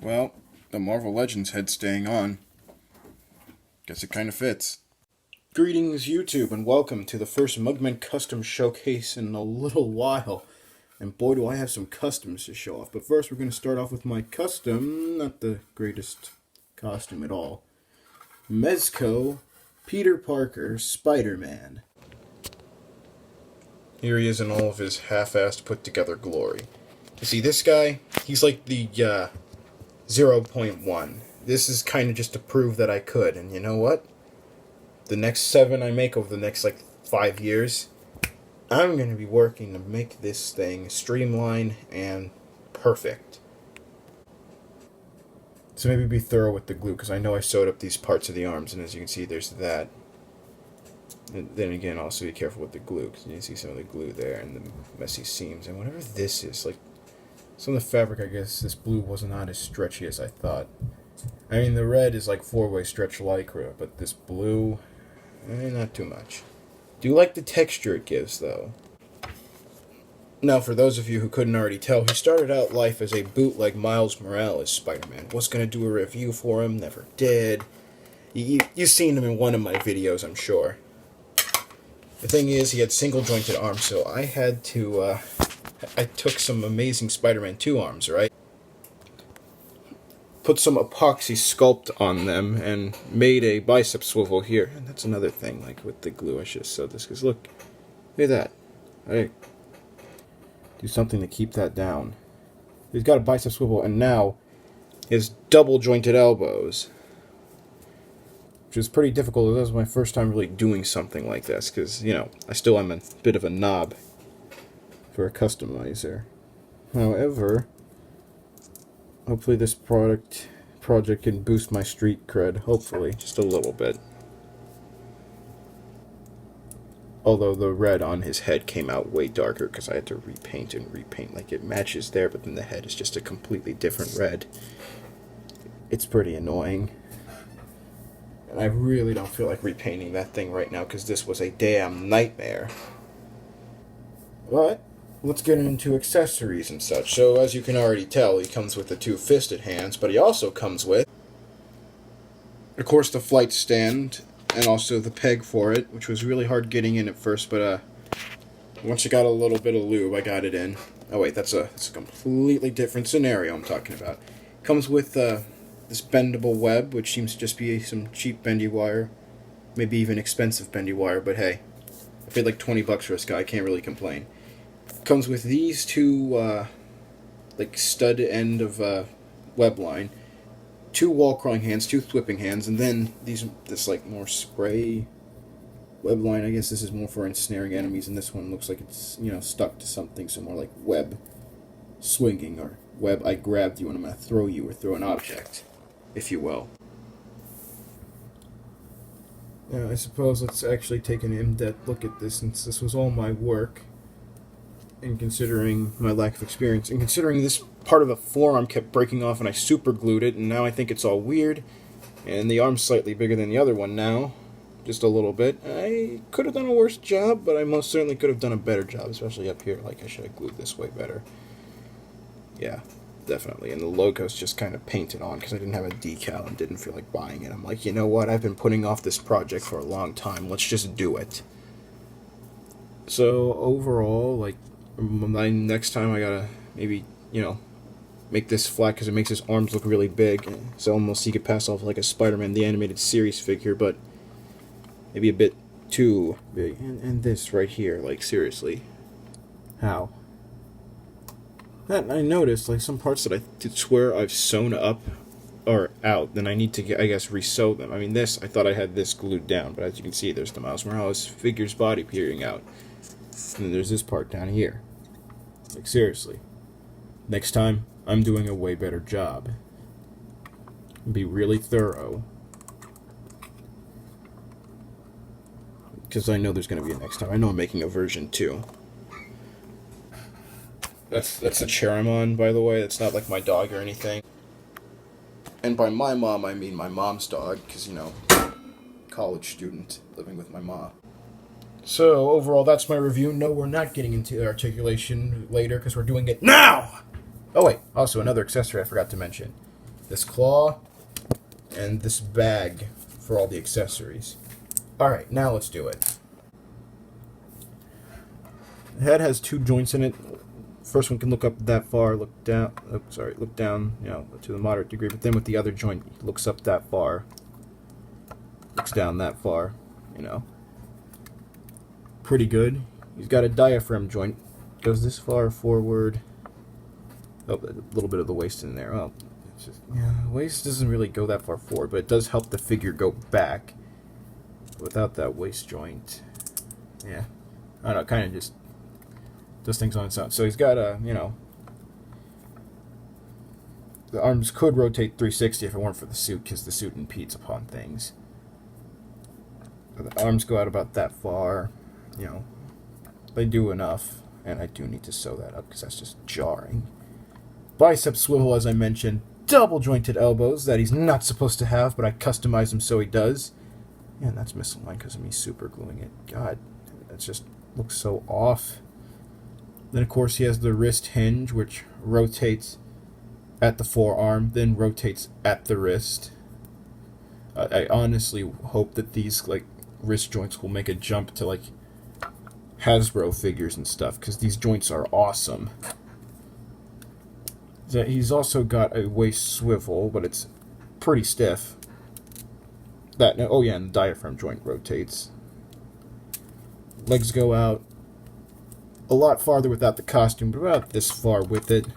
Well, the Marvel Legends head's staying on. Guess it kind of fits. Greetings, YouTube, and welcome to the first Mugman Custom Showcase in a little while. And boy, do I have some customs to show off. But first, we're going to start off with my custom, not the greatest costume at all. Mezco, Peter Parker, Spider-Man. Here he is in all of his half-assed put-together glory. You see, this guy, he's like the 0.1. This is kind of just to prove that I could, and you know what? The next 7 I make over the next, 5 years, I'm going to be working to make this thing streamlined and perfect. So maybe be thorough with the glue, because I know I sewed up these parts of the arms, and as you can see, there's that. And then again, also be careful with the glue, because you can see some of the glue there and the messy seams. And whatever this is, some of the fabric, I guess this blue was not as stretchy as I thought. I mean, the red is like 4-way stretch lycra, but this blue, not too much. Do like the texture it gives, though. Now, for those of you who couldn't already tell, he started out life as a bootleg Miles Morales Spider-Man. Was going to do a review for him, never did. You've seen him in one of my videos, I'm sure. The thing is, he had single-jointed arms, so I had to, I took some amazing Spider-Man 2 arms, right? Put some epoxy sculpt on them and made a bicep swivel here. And that's another thing, with the glue, I should have sewed this, because look at that. I do something to keep that down. He's got a bicep swivel, and now his double-jointed elbows, which is pretty difficult. This was my first time really doing something like this, because, I still am a bit of a knob for a customizer. However, hopefully this project can boost my street cred. Hopefully, just a little bit. Although the red on his head came out way darker because I had to repaint and repaint. It matches there, but then the head is just a completely different red. It's pretty annoying. And I really don't feel like repainting that thing right now because this was a damn nightmare. But let's get into accessories and such. So, as you can already tell, he comes with the 2-fisted hands, but he also comes with, of course, the flight stand, and also the peg for it, which was really hard getting in at first, but once I got a little bit of lube, I got it in. Oh wait, that's a completely different scenario I'm talking about. Comes with this bendable web, which seems to just be some cheap bendy wire, maybe even expensive bendy wire, but hey, I paid like $20 for this guy, I can't really complain. Comes with these two, stud end of web line, 2 wall crawling hands, 2 whipping hands, and then this more spray web line. I guess this is more for ensnaring enemies, and this one looks like it's stuck to something, so more like web swinging or web I grabbed you and I'm gonna throw you or throw an object, if you will. Now I suppose let's actually take an in-depth look at this, since this was all my work. And considering my lack of experience, and considering this part of the forearm kept breaking off and I super glued it, and now I think it's all weird, and the arm's slightly bigger than the other one now, just a little bit. I could have done a worse job, but I most certainly could have done a better job, especially up here. I should have glued this way better. Yeah, definitely. And the logo's just kind of painted on because I didn't have a decal and didn't feel like buying it. I'm like, you know what, I've been putting off this project for a long time, let's just do it. So overall, next time I gotta maybe, make this flat because it makes his arms look really big. So almost he could pass off like a Spider-Man the Animated Series figure, but maybe a bit too big. And this right here, seriously. How? That I noticed, some parts that I did swear I've sewn up or out, then I need to, I guess, re-sew them. I mean, I thought I had this glued down, but as you can see, there's the Miles Morales figure's body peering out. And then there's this part down here. Seriously. Next time, I'm doing a way better job. Be really thorough. Because I know there's going to be a next time. I know I'm making a version 2. That's the chair I'm on, by the way. That's not like my dog or anything. And by my mom, I mean my mom's dog. Because, college student living with my mom. So, overall, that's my review. No, we're not getting into articulation later, because we're doing it now! Oh, wait. Also, another accessory I forgot to mention. this claw, and this bag for all the accessories. Alright, now let's do it. The head has 2 joints in it. First one can look up that far, look down, look down, to the moderate degree, but then with the other joint, he looks up that far, looks down that far, Pretty good. He's got a diaphragm joint, goes this far forward. Oh, a little bit of the waist in there. Oh, it's just, the waist doesn't really go that far forward, but it does help the figure go back. Without that waist joint, I don't know, kind of just does things on its own. So he's got a, the arms could rotate 360 if it weren't for the suit, because the suit impedes upon things. The arms go out about that far, they do enough, and I do need to sew that up because that's just jarring. Bicep swivel, as I mentioned, double jointed elbows that he's not supposed to have, but I customized him so he does. Yeah, and that's misaligned because of me super gluing it. God, it just looks so off. Then, of course, he has the wrist hinge, which rotates at the forearm, then rotates at the wrist. I honestly hope that these wrist joints will make a jump to Hasbro figures and stuff, because these joints are awesome. He's also got a waist swivel, but it's pretty stiff. And the diaphragm joint rotates. Legs go out a lot farther without the costume, but about this far with it.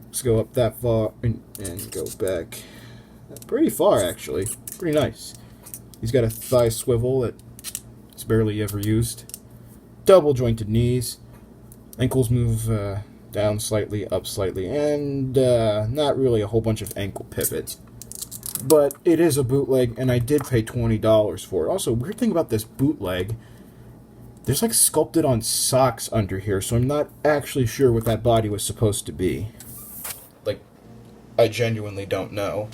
Let's go up that far and go back. Pretty far, actually. Pretty nice. He's got a thigh swivel that it's barely ever used. Double jointed knees. Ankles move down slightly, up slightly, and not really a whole bunch of ankle pivots. But it is a bootleg, and I did pay $20 for it. Also, weird thing about this bootleg, there's sculpted on socks under here, so I'm not actually sure what that body was supposed to be. I genuinely don't know.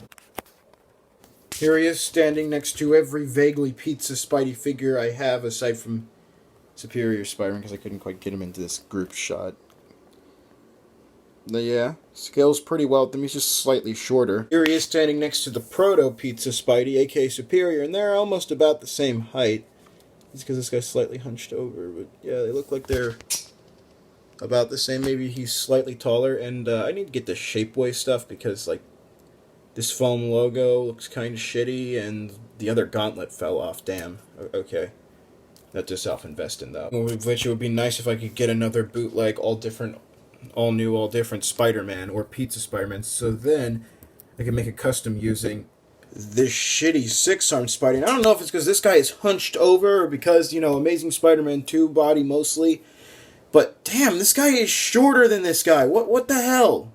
Here he is, standing next to every vaguely Pizza Spidey figure I have, aside from Superior Spider-Man, because I couldn't quite get him into this group shot. But scales pretty well with them. He's just slightly shorter. Here he is standing next to the Proto-Pizza Spidey, aka Superior, and they're almost about the same height. It's because this guy's slightly hunched over, but they look like they're about the same. Maybe he's slightly taller, and I need to get the Shapeways stuff, because, this foam logo looks kind of shitty, and the other gauntlet fell off. Damn. Okay. Not to self-invest in that. Which it would be nice if I could get another bootleg, all new, all different Spider-Man, or Pizza Spider-Man, so then I can make a custom using this shitty 6-arm Spidey. And I don't know if it's because this guy is hunched over, or because, Amazing Spider-Man 2 body mostly, but damn, this guy is shorter than this guy. What the hell?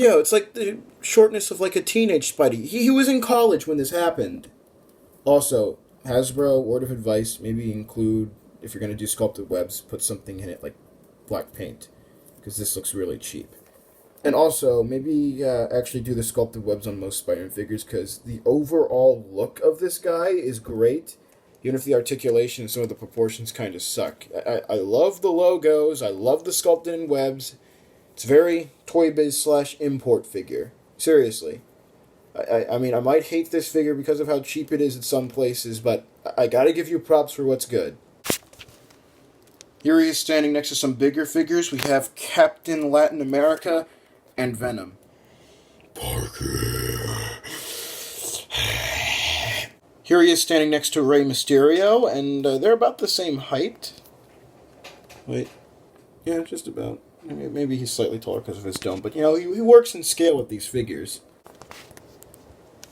It's like the shortness of a teenage Spidey. He was in college when this happened. Also, Hasbro, word of advice, maybe include, if you're going to do sculpted webs, put something in it like black paint, because this looks really cheap. And also, maybe actually do the sculpted webs on most Spider-Man figures, because the overall look of this guy is great, even if the articulation and some of the proportions kind of suck. I love the logos, I love the sculpted in webs. It's very Toy Biz / import figure. Seriously. I mean, I might hate this figure because of how cheap it is in some places, but I gotta give you props for what's good. Here he is standing next to some bigger figures. We have Captain Latin America and Venom. Parker. Here he is standing next to Rey Mysterio, and they're about the same height. Wait. Yeah, just about. Maybe he's slightly taller because of his dome, but he works in scale with these figures.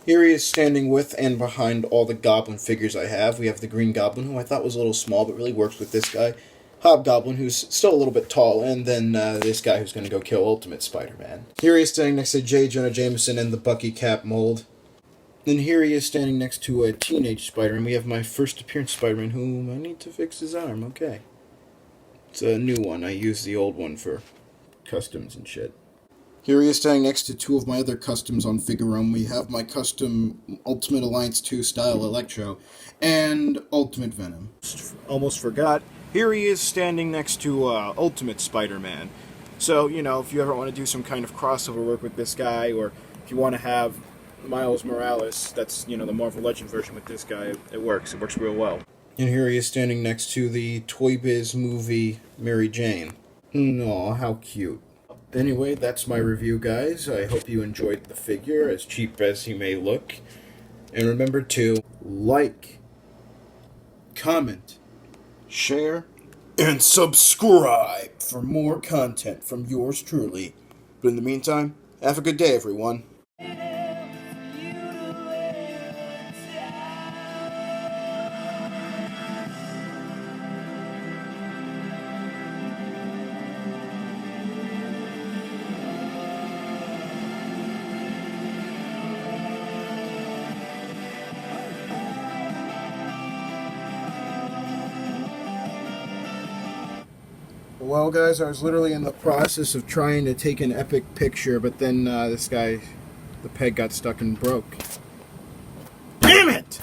Here he is standing with and behind all the Goblin figures I have. We have the Green Goblin, who I thought was a little small, but really works with this guy. Hobgoblin, who's still a little bit tall, and then this guy who's going to go kill Ultimate Spider-Man. Here he is standing next to J. Jonah Jameson and the Bucky Cap mold. Then here he is standing next to a teenage Spider-Man. We have my first appearance Spider-Man, whom I need to fix his arm. Okay. It's a new one. I use the old one for customs and shit. Here he is standing next to 2 of my other customs on Figurome. We have my custom Ultimate Alliance 2 style Electro and Ultimate Venom. Almost forgot. Here he is standing next to Ultimate Spider-Man. So, you know, if you ever want to do some kind of crossover work with this guy, or if you want to have Miles Morales, that's, you know, the Marvel Legend version with this guy, it works. It works real well. And here he is standing next to the Toy Biz movie Mary Jane. Aw, how cute. Anyway, that's my review, guys. I hope you enjoyed the figure, as cheap as he may look. And remember to like, comment, share, and subscribe for more content from yours truly. But in the meantime, have a good day, everyone. Well, guys, I was literally in the process of trying to take an epic picture, but then this guy, the peg got stuck and broke. Damn it!